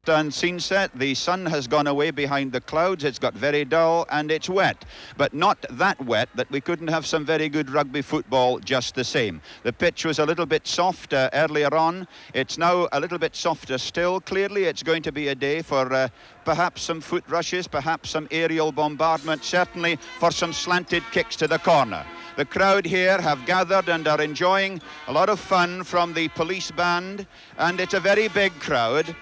And scene set, the sun has gone away behind the clouds, it's got very dull and it's wet, but not that wet that we couldn't have some very good rugby football just the same. The pitch was a little bit soft earlier on, it's now a little bit softer still. Clearly it's going to be a day for perhaps some foot rushes, perhaps some aerial bombardment, certainly for some slanted kicks to the corner. The crowd here have gathered and are enjoying a lot of fun from the police band, and it's a very big crowd.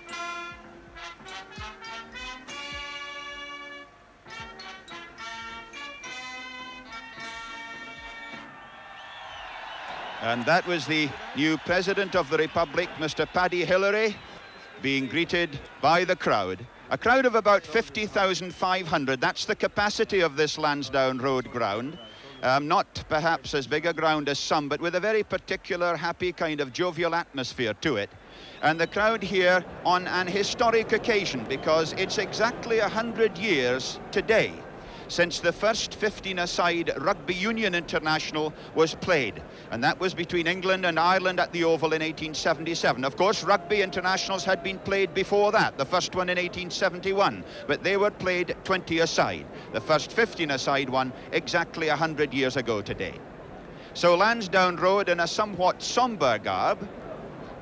And that was the new President of the Republic, Mr. Paddy Hillary, being greeted by the crowd. A crowd of about 50,500. That's the capacity of this Lansdowne Road ground. Not perhaps as big a ground as some, but with a very particular, happy kind of jovial atmosphere to it. And the crowd here on an historic occasion, because it's exactly 100 years today since the first 15-a-side Rugby Union International was played. And that was between England and Ireland at the Oval in 1877. Of course, Rugby Internationals had been played before that, the first one in 1871, but they were played 20-a-side. The first 15-a-side one exactly 100 years ago today. So Lansdowne Road in a somewhat sombre garb,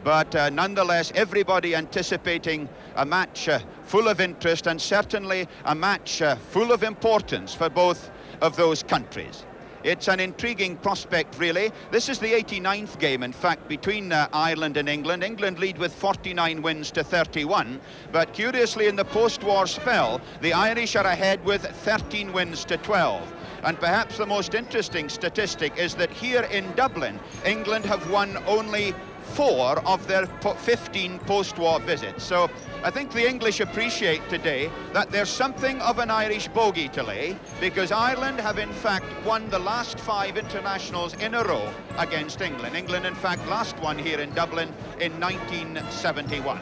but nonetheless everybody anticipating a match full of interest, and certainly a match full of importance for both of those countries. It's an intriguing prospect, really. This is the 89th game, in fact, between Ireland and England. England lead with 49 wins to 31, but curiously in the post-war spell, the Irish are ahead with 13 wins to 12. And perhaps the most interesting statistic is that here in Dublin, England have won only 4 of their 15 post-war visits. So I think the English appreciate today that there's something of an Irish bogey to lay, because Ireland have in fact won the last 5 internationals in a row against England. England in fact last one here in Dublin in 1971.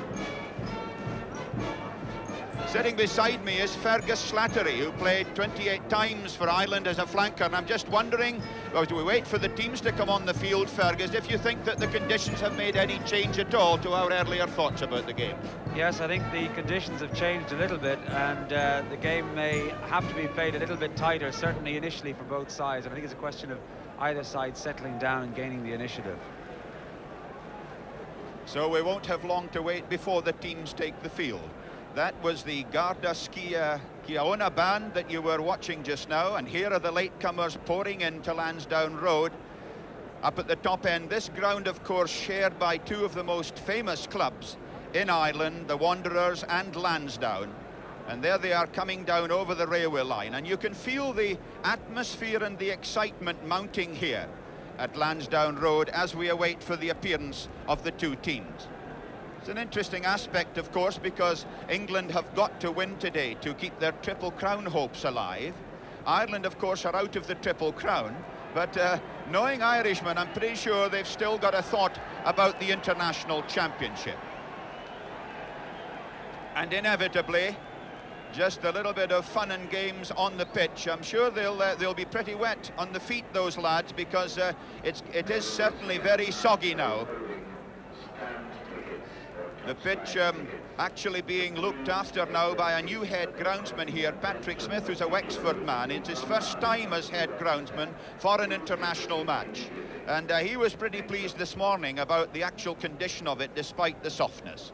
Sitting beside me is Fergus Slattery, who played 28 times for Ireland as a flanker, and I'm just wondering, as we wait for the teams to come on the field, Fergus, if you think that the conditions have made any change at all to our earlier thoughts about the game. Yes, I think the conditions have changed a little bit, and the game may have to be played a little bit tighter, certainly initially for both sides. I think it's a question of either side settling down and gaining the initiative. So we won't have long to wait before the teams take the field. That was the Garda Scia Chiaona band that you were watching just now, and here are the latecomers pouring into Lansdowne Road. Up at the top end, this ground of course shared by 2 of the most famous clubs in Ireland, the Wanderers and Lansdowne. And there they are coming down over the railway line, and you can feel the atmosphere and the excitement mounting here at Lansdowne Road as we await for the appearance of the 2 teams. It's an interesting aspect, of course, because England have got to win today to keep their Triple Crown hopes alive. Ireland, of course, are out of the Triple Crown, but knowing Irishmen, I'm pretty sure they've still got a thought about the International Championship. And inevitably, just a little bit of fun and games on the pitch. I'm sure they'll be pretty wet on the feet, those lads, because it is certainly very soggy now. The pitch actually being looked after now by a new head groundsman here, Patrick Smith, who's a Wexford man. It's his first time as head groundsman for an international match. And he was pretty pleased this morning about the actual condition of it, despite the softness.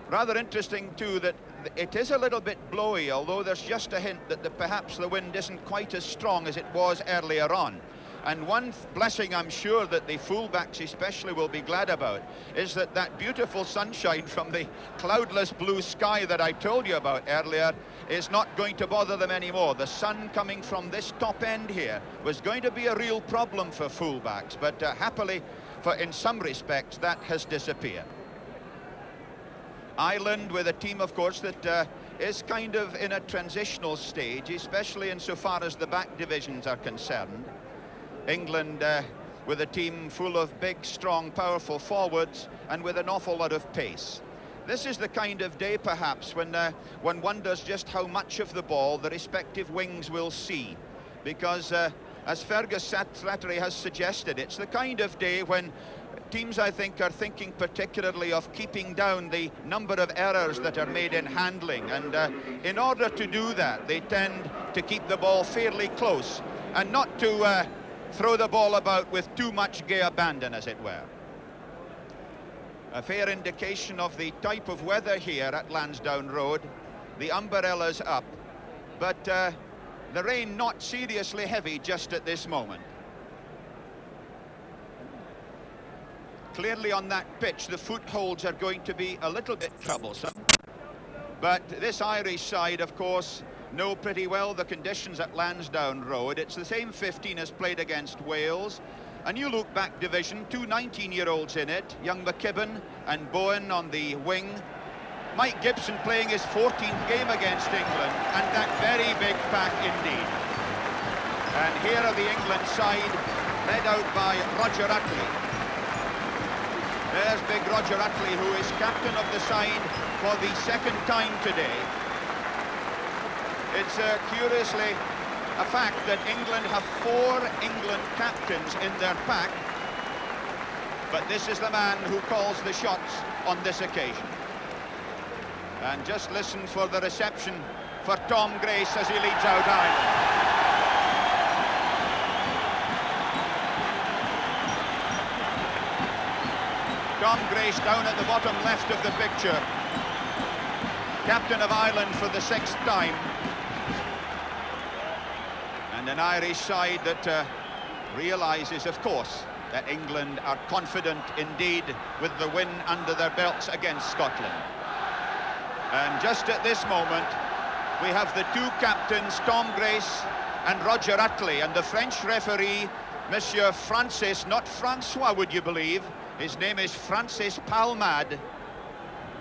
Rather interesting, too, that it is a little bit blowy, although there's just a hint that perhaps the wind isn't quite as strong as it was earlier on. And one blessing I'm sure that the fullbacks especially will be glad about is that beautiful sunshine from the cloudless blue sky that I told you about earlier is not going to bother them anymore. The sun coming from this top end here was going to be a real problem for fullbacks, but happily, in some respects, that has disappeared. Ireland with a team, of course, that is kind of in a transitional stage, especially insofar as the back divisions are concerned. England with a team full of big, strong, powerful forwards and with an awful lot of pace. This is the kind of day, perhaps, when one wonders just how much of the ball the respective wings will see, because as Fergus Slattery has suggested, it's the kind of day when teams, I think, are thinking particularly of keeping down the number of errors that are made in handling, and in order to do that, they tend to keep the ball fairly close and not to throw the ball about with too much gay abandon, as it were. A fair indication of the type of weather here at Lansdowne Road. The umbrella's up, but the rain not seriously heavy just at this moment. Clearly on that pitch, the footholds are going to be a little bit troublesome. But this Irish side, of course, know pretty well the conditions at Lansdowne Road. It's the same 15 as played against Wales. A new look-back division, two 19-year-olds in it, young McKibben and Bowen on the wing. Mike Gibson playing his 14th game against England, and that very big pack indeed. And here are the England side, led out by Roger Utley. There's big Roger Utley, who is captain of the side for the second time today. It's curiously a fact that England have 4 England captains in their pack, but this is the man who calls the shots on this occasion. And just listen for the reception for Tom Grace as he leads out Ireland. Tom Grace down at the bottom left of the picture. Captain of Ireland for the 6th time. And an Irish side that realises, of course, that England are confident indeed with the win under their belts against Scotland. And just at this moment, we have the 2 captains, Tom Grace and Roger Utley, and the French referee, Monsieur Francis, not Francois, would you believe? His name is Francis Palmade,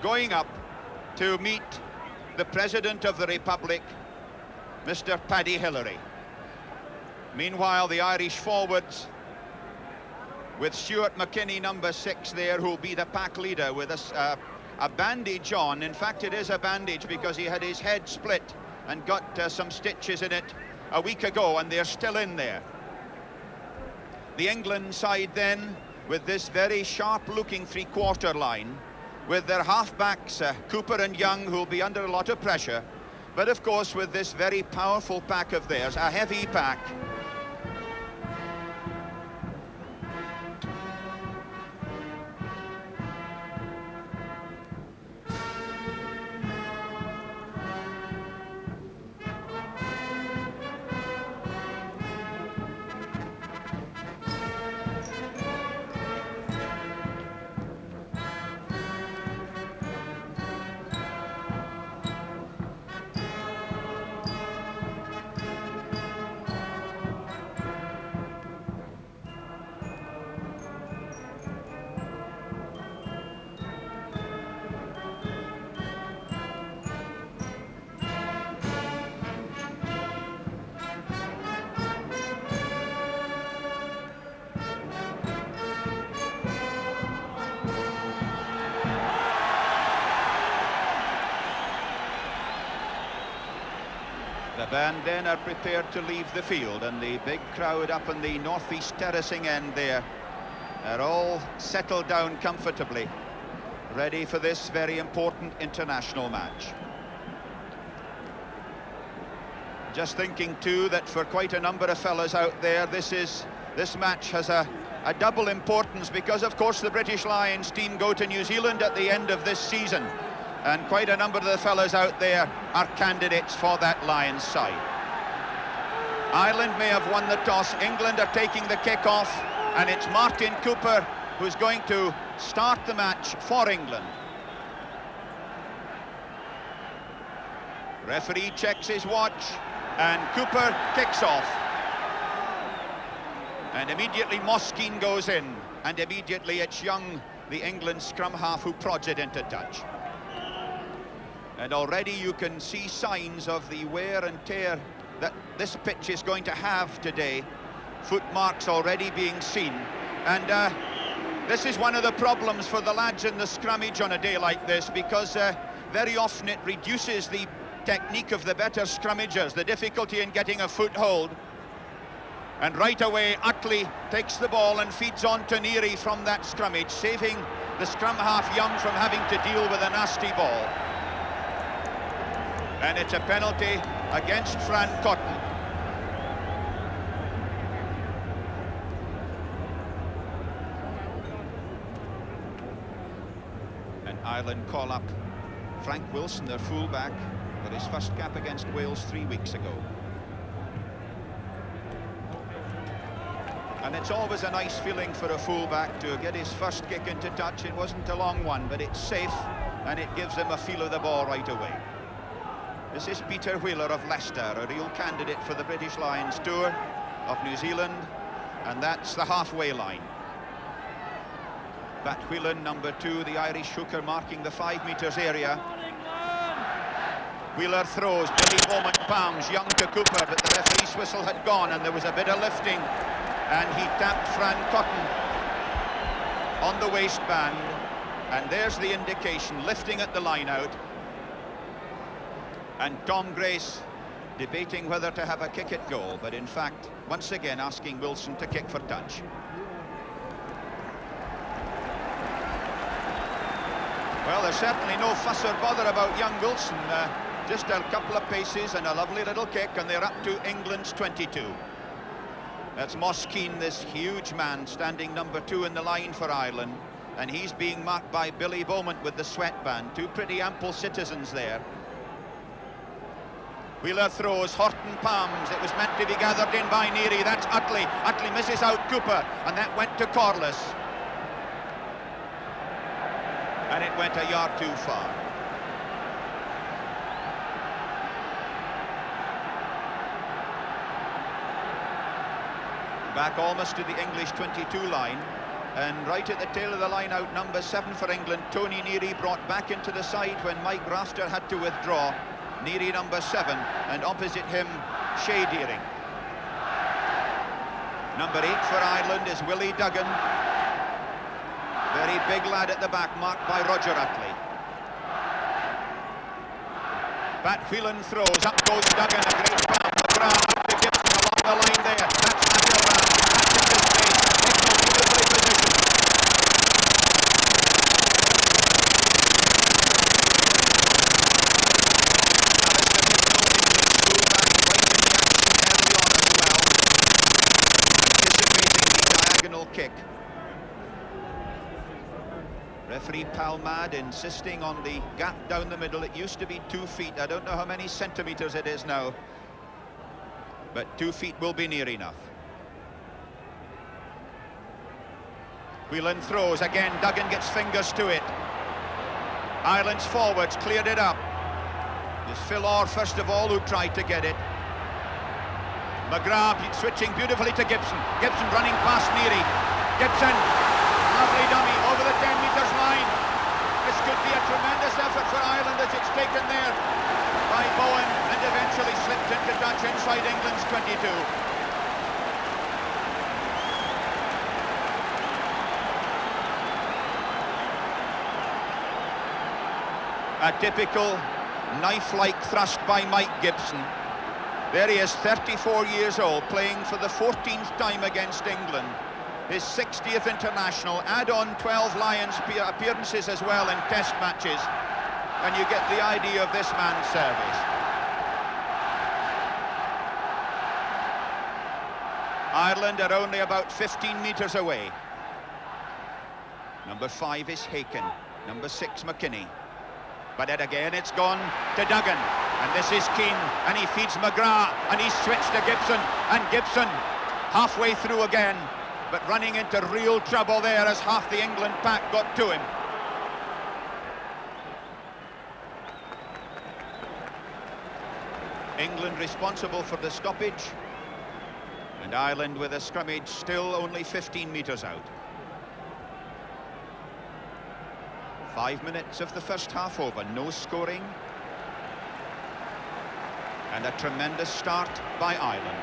going up to meet the President of the Republic, Mr. Paddy Hillary. Meanwhile, the Irish forwards, with Stuart McKinney, number 6 there, who'll be the pack leader with a bandage on. In fact, it is a bandage because he had his head split and got some stitches in it a week ago, and they're still in there. The England side then, with this very sharp-looking three-quarter line, with their half-backs, Cooper and Young, who'll be under a lot of pressure, but of course with this very powerful pack of theirs, a heavy pack. The band then are prepared to leave the field, and the big crowd up on the northeast terracing end there are all settled down comfortably, ready for this very important international match. Just thinking too that for quite a number of fellas out there, this match has a double importance, because of course the British Lions team go to New Zealand at the end of this season, and quite a number of the fellas out there are candidates for that Lions side. Ireland may have won the toss, England are taking the kick-off, and it's Martin Cooper who's going to start the match for England. Referee checks his watch, and Cooper kicks off. And immediately Moskeen goes in, and immediately it's Young, the England scrum half, who prods it into touch. And already you can see signs of the wear and tear that this pitch is going to have today. Footmarks already being seen. And this is one of the problems for the lads in the scrummage on a day like this, because very often it reduces the technique of the better scrummagers, the difficulty in getting a foothold. And right away, Utley takes the ball and feeds on to Neary from that scrummage, saving the scrum half Young from having to deal with a nasty ball. And it's a penalty against Fran Cotton. And Ireland call up Frank Wilson, their fullback, for his first cap against Wales 3 weeks ago. And it's always a nice feeling for a fullback to get his first kick into touch. It wasn't a long one, but it's safe, and it gives him a feel of the ball right away. This is Peter Wheeler of Leicester, a real candidate for the British Lions tour of New Zealand, and that's the halfway line. Pat Whelan, number 2, the Irish hooker, marking the 5 metres area. Wheeler throws, Billy Bowman palms, Young to Cooper, but the referee's whistle had gone and there was a bit of lifting, and he tapped Fran Cotton on the waistband, and there's the indication, lifting at the line out. And Tom Grace debating whether to have a kick at goal, but in fact, once again asking Wilson to kick for touch. Well, there's certainly no fuss or bother about young Wilson. Just a couple of paces and a lovely little kick, and they're up to England's 22. That's Moss Keane, this huge man, standing number 2 in the line for Ireland, and he's being marked by Billy Bowman with the sweatband. Two pretty ample citizens there. Wheeler throws, Horton palms, it was meant to be gathered in by Neary, that's Utley. Utley misses out Cooper, and that went to Corliss. And it went a yard too far. Back almost to the English 22 line, and right at the tail of the line out, number 7 for England, Tony Neary, brought back into the side when Mike Rafter had to withdraw. Neary number 7, and opposite him Shea Deering. Number 8 for Ireland is Willie Duggan, very big lad at the back, marked by Roger Utley. Pat Whelan throws, up goes Duggan, a great palm, McGrath up to Gibson along the line there. That's such a man, that's such a space, Gibson beautifully positioned. Diagonal kick. Referee Palmad insisting on the gap down the middle. It used to be 2 feet. I don't know how many centimetres it is now, but 2 feet will be near enough. Whelan throws again. Duggan gets fingers to it. Ireland's forwards cleared it up. It's Phil Orr first of all who tried to get it. McGrath switching beautifully to Gibson. Gibson running past Neary. Gibson, lovely dummy over the 10 metres line. This could be a tremendous effort for Ireland as it's taken there by Bowen and eventually slipped into touch inside England's 22. A typical knife-like thrust by Mike Gibson. There he is, 34 years old, playing for the 14th time against England. His 60th international, add on 12 Lions appearances as well in test matches, and you get the idea of this man's service. Ireland are only about 15 metres away. Number 5 is Haken, number 6 McKinney. But yet again it's gone to Duggan, and this is Keane, and he feeds McGrath, and he's switched to Gibson, and Gibson halfway through again, but running into real trouble there as half the England pack got to him. England responsible for the stoppage, and Ireland with a scrummage still only 15 metres out. 5 minutes of the first half over, no scoring. And a tremendous start by Ireland.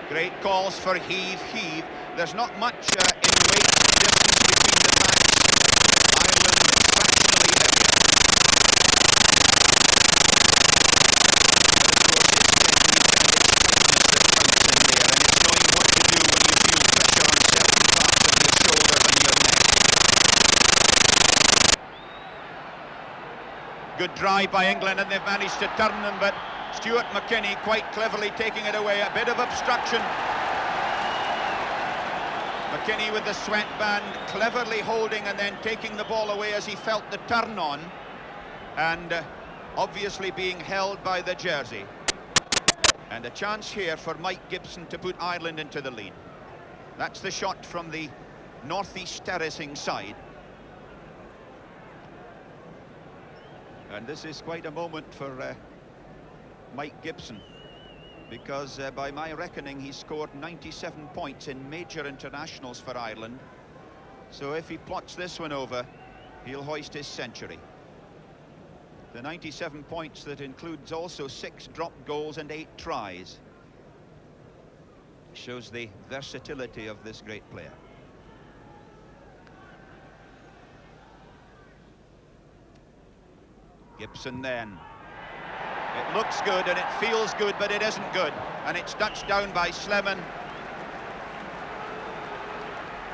Great calls for heave, heave. There's not much in weight difference between the packs. Ireland practically Good drive by England, and they've managed to turn them, but Stuart McKinney quite cleverly taking it away. A bit of obstruction. McKinney with the sweatband, cleverly holding and then taking the ball away as he felt the turn on, and obviously being held by the jersey. And a chance here for Mike Gibson to put Ireland into the lead. That's the shot from the northeast terracing side. And this is quite a moment for Mike Gibson, because by my reckoning he scored 97 points in major internationals for Ireland. So if he plots this one over, he'll hoist his century. The 97 points that includes also 6 dropped goals and 8 tries. Shows the versatility of this great player. Gibson then. It looks good and it feels good, but it isn't good. And it's touched down by Sleman.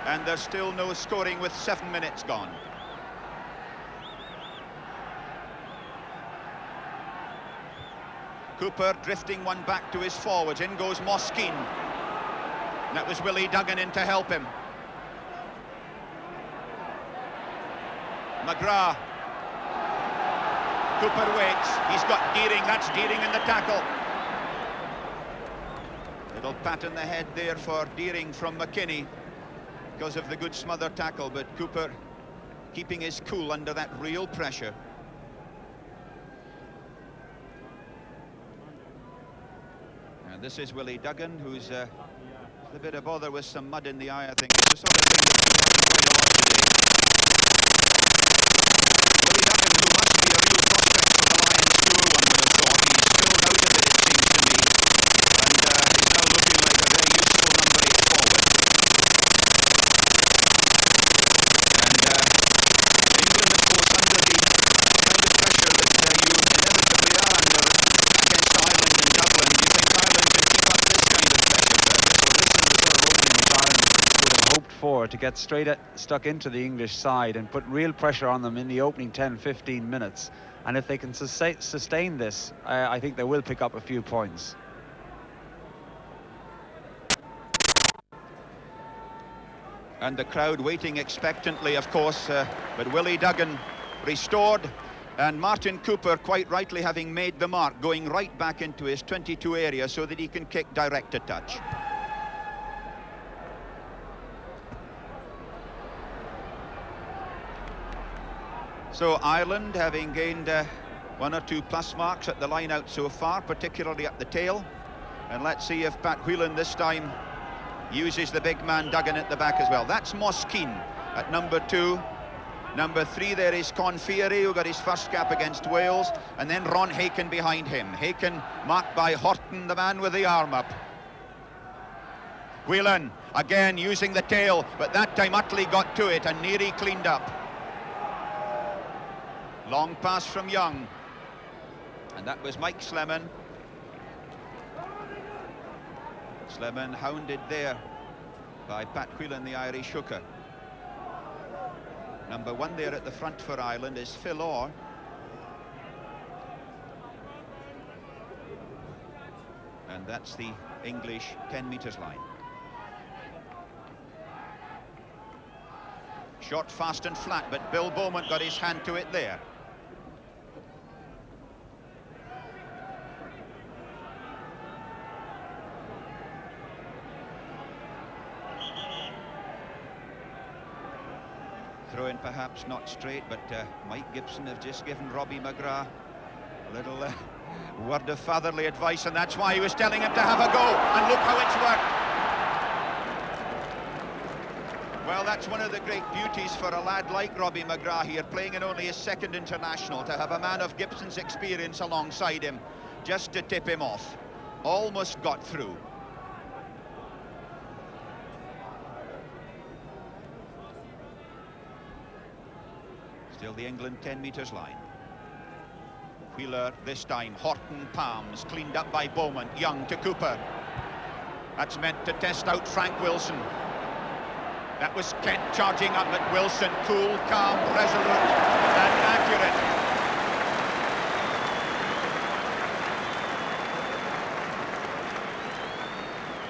And there's still no scoring with 7 minutes gone. Cooper drifting one back to his forwards. In goes Moskeen. That was Willie Duggan in to help him. McGrath. Cooper waits. He's got Deering. That's Deering in the tackle. Little pat on the head there for Deering from McKinney because of the good smother tackle, but Cooper keeping his cool under that real pressure. And this is Willie Duggan, who's a bit of bother with some mud in the eye, I think. Willie Duggan, to get stuck into the English side and put real pressure on them in the opening 10-15 minutes, and if they can sustain this, I think they will pick up a few points. And the crowd waiting expectantly, of course, but Willie Duggan restored, and Martin Cooper quite rightly having made the mark, going right back into his 22 area so that he can kick direct to touch. So Ireland having gained 1 or 2 plus marks at the line out so far, particularly at the tail. And let's see if Pat Whelan this time uses the big man Duggan at the back as well. That's Moskeen at number 2. Number 3 there is Confieri, who got his first cap against Wales. And then Ron Haken behind him. Haken marked by Horton, the man with the arm up. Whelan again using the tail, but that time Utley got to it and Neary cleaned up. Long pass from Young, and that was Mike Sleman. Sleman hounded there by Pat Whelan, the Irish hooker. Number 1 there at the front for Ireland is Phil Orr. And that's the English 10 metres line. Shot, fast and flat, but Bill Beaumont got his hand to it there. Throw in perhaps not straight, but Mike Gibson have just given Robbie McGrath a little word of fatherly advice, and that's why he was telling him to have a go, and look how it's worked. Well, that's one of the great beauties for a lad like Robbie McGrath here, playing in only his 2nd international, to have a man of Gibson's experience alongside him, just to tip him off. Almost got through. Still the England 10 metres line. Wheeler this time, Horton palms, cleaned up by Beaumont. Young to Cooper. That's meant to test out Frank Wilson. That was Kent charging up at Wilson, cool, calm, resolute and accurate.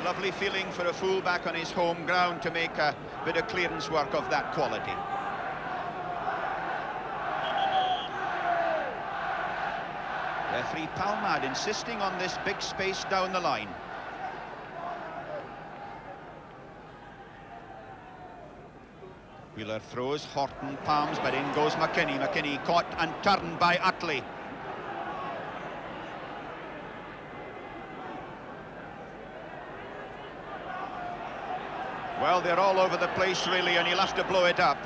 Lovely feeling for a full-back on his home ground to make a bit of clearance work of that quality. Referee Palmad insisting on this big space down the line. Wheeler throws, Horton palms, but in goes McKinney. McKinney caught and turned by Utley. Well, they're all over the place really, and he'll have to blow it up.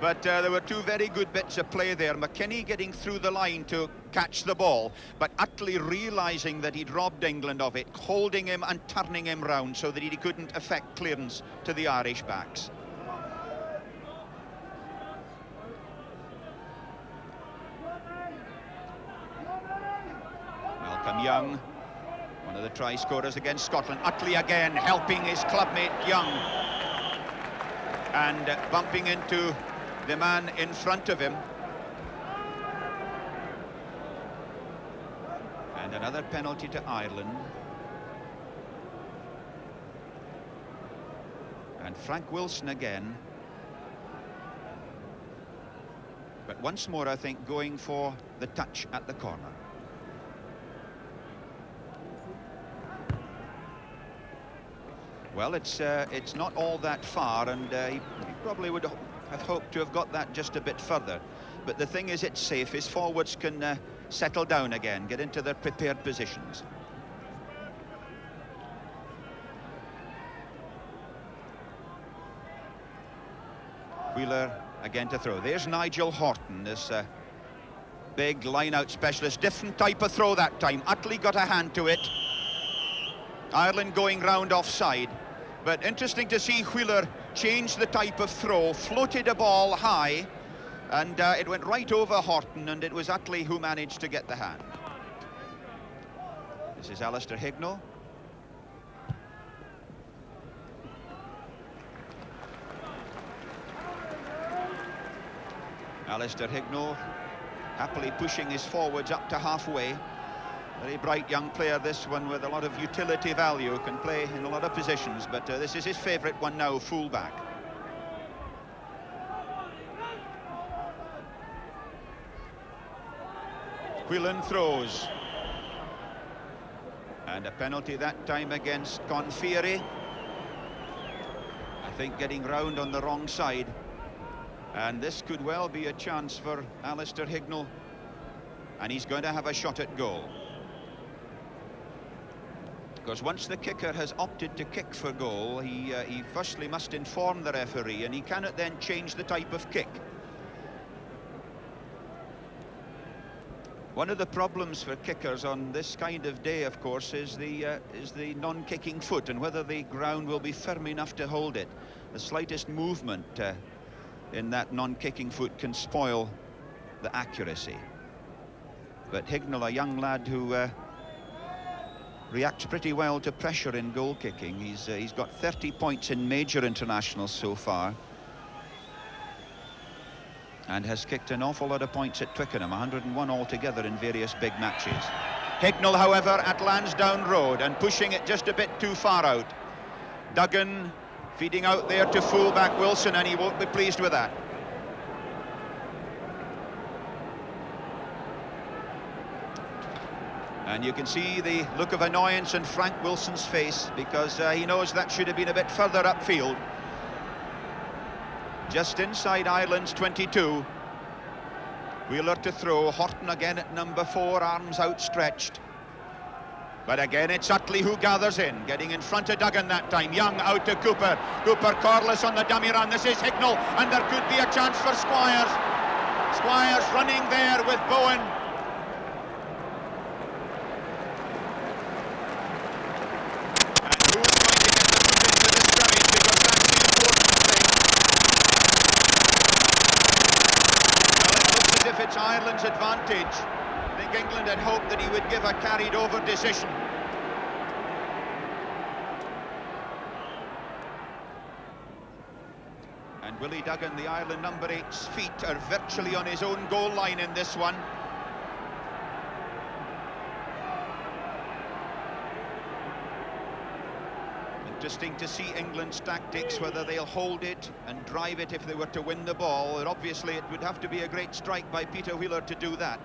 But there were two very good bits of play there. McKinney getting through the line to catch the ball, but Utley realising that he'd robbed England of it, holding him and turning him round so that he couldn't affect clearance to the Irish backs. Malcolm Young, one of the try scorers against Scotland. Utley again helping his clubmate Young and bumping into the man in front of him. And another penalty to Ireland. And Frank Wilson again. But once more, I think, going for the touch at the corner. Well, it's not all that far, and he probably would have hoped to have got that just a bit further. But the thing is, it's safe. His forwards can settle down again, get into their prepared positions. Wheeler again to throw. There's Nigel Horton, this big line-out specialist. Different type of throw that time. Utley got a hand to it. Ireland going round offside. But interesting to see Wheeler change the type of throw, floated a ball high, and it went right over Horton, and it was Utley who managed to get the hand. This is Alistair Hignell. Alistair Hignell happily pushing his forwards up to halfway. Very bright young player, this one, with a lot of utility value, can play in a lot of positions, but this is his favourite one now, full-back. Whelan throws. And a penalty that time against Confieri. I think getting round on the wrong side. And this could well be a chance for Alistair Hignell. And he's going to have a shot at goal. Because once the kicker has opted to kick for goal, he firstly must inform the referee, and he cannot then change the type of kick. One of the problems for kickers on this kind of day, of course, is the non-kicking foot, and whether the ground will be firm enough to hold it. The slightest movement in that non-kicking foot can spoil the accuracy. But Hignell, a young lad who reacts pretty well to pressure in goal kicking. He's got 30 points in major internationals so far, and has kicked an awful lot of points at Twickenham, 101 altogether in various big matches. Hignell, however, at Lansdowne Road, and pushing it just a bit too far out. Duggan feeding out there to full-back Wilson, and he won't be pleased with that. And you can see the look of annoyance in Frank Wilson's face, because he knows that should have been a bit further upfield. Just inside Ireland's 22. Wheeler to throw, Horton again at number 4, arms outstretched. But again, it's Utley who gathers in, getting in front of Duggan that time. Young out to Cooper. Cooper coreless on the dummy run. This is Hignell, and there could be a chance for Squires. Squires running there with Bowen. It's Ireland's advantage. I think England had hoped that he would give a carried over decision. And Willie Duggan, the Ireland number 8's feet are virtually on his own goal line in this one. Interesting to see England's tactics, whether they'll hold it and drive it if they were to win the ball. And obviously it would have to be a great strike by Peter Wheeler to do that.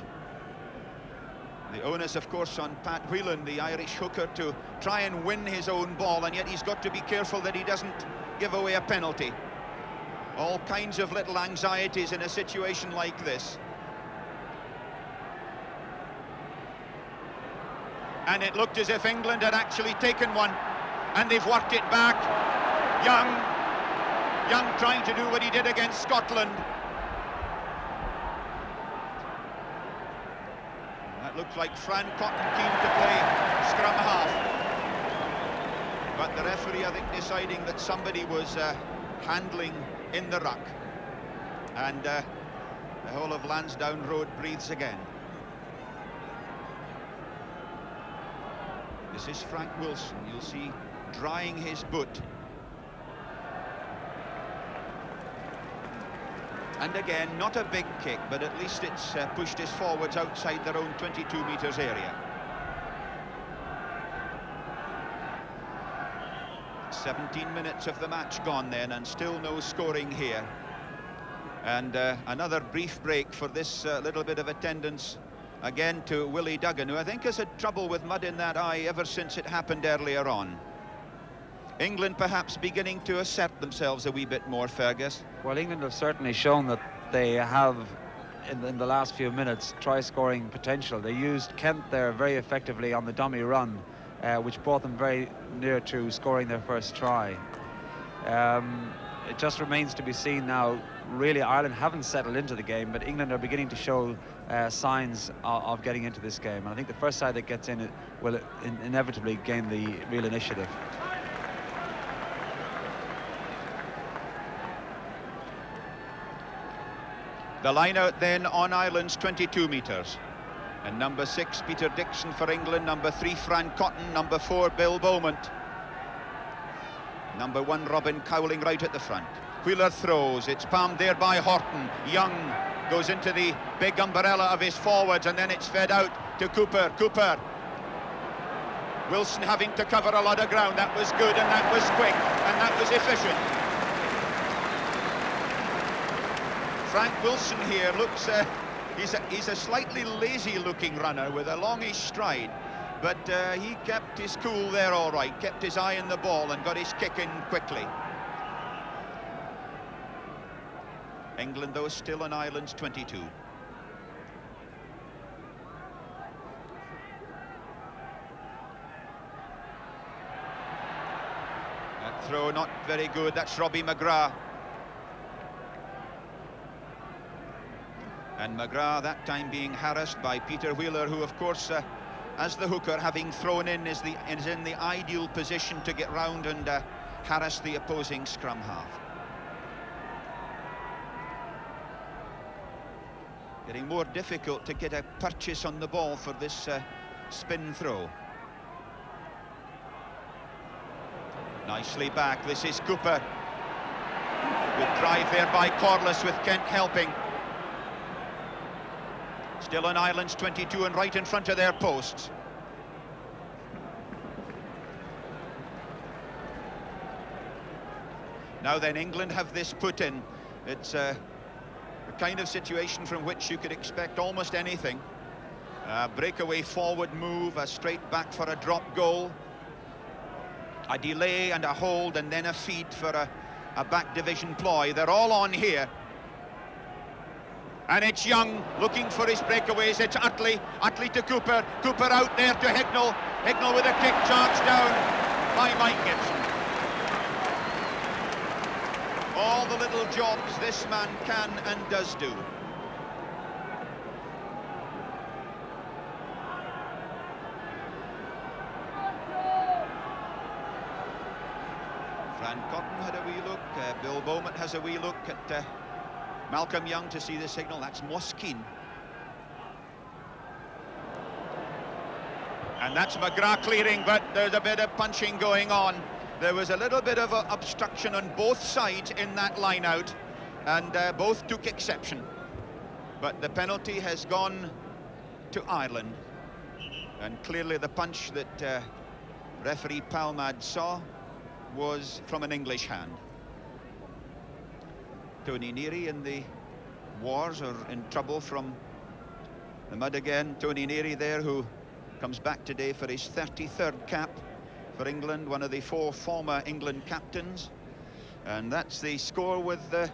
The onus, of course, on Pat Whelan, the Irish hooker, to try and win his own ball, and yet he's got to be careful that he doesn't give away a penalty. All kinds of little anxieties in a situation like this. And it looked as if England had actually taken one, and they've worked it back. Young trying to do what he did against Scotland. That looked like Fran Cotton keen to play scrum half. But the referee, I think, deciding that somebody was handling in the ruck. And the whole of Lansdowne Road breathes again. This is Frank Wilson, you'll see, drying his boot. And again, not a big kick, but at least it's pushed his forwards outside their own 22 metres area. 17 minutes of the match gone then, and still no scoring here. And another brief break for this little bit of attendance, again to Willie Duggan, who I think has had trouble with mud in that eye ever since it happened earlier on. England perhaps beginning to assert themselves a wee bit more, Fergus. Well, England have certainly shown that they have, in the last few minutes, try-scoring potential. They used Kent there very effectively on the dummy run, which brought them very near to scoring their first try. It just remains to be seen now. Really, Ireland haven't settled into the game, but England are beginning to show signs of getting into this game. And I think the first side that gets in it will inevitably gain the real initiative. The line out then on Ireland's 22 metres. And number 6, Peter Dixon for England. Number 3, Fran Cotton. Number 4, Bill Beaumont. Number 1, Robin Cowling right at the front. Wheeler throws, it's palmed there by Horton. Young goes into the big umbrella of his forwards, and then it's fed out to Cooper. Wilson having to cover a lot of ground. That was good, and that was quick, and that was efficient. Frank Wilson here looks, he's a slightly lazy looking runner with a longish stride, but he kept his cool there all right, kept his eye on the ball and got his kick in quickly. England, though, still on Ireland's 22. That throw not very good. That's Robbie McGrath. And McGrath that time being harassed by Peter Wheeler, who of course as the hooker, having thrown in, is in the ideal position to get round and harass the opposing scrum half. Getting more difficult to get a purchase on the ball for this spin throw. Nicely back, this is Cooper. Good drive there by Corliss with Kent helping. Still on Ireland's 22 and right in front of their posts. Now then, England have this put in. It's a kind of situation from which you could expect almost anything. A breakaway forward move, a straight back for a drop goal, a delay and a hold, and then a feed for a back division ploy. They're all on here. And it's Young looking for his breakaways. It's Utley to Cooper. Cooper out there to Hignell. Hignell with a kick charged down by Mike Gibson. All the little jobs this man can and does do. Fran Cotton had a wee look. Bill Beaumont has a wee look at Malcolm Young to see the signal. That's Moskeen. And that's McGrath clearing, but there's a bit of punching going on. There was a little bit of obstruction on both sides in that line out, and both took exception. But the penalty has gone to Ireland, and clearly the punch that referee Palmad saw was from an English hand. Tony Neary in the wars or in trouble from the mud again. Tony Neary there, who comes back today for his 33rd cap for England, one of the 4 former England captains. And that's the score with the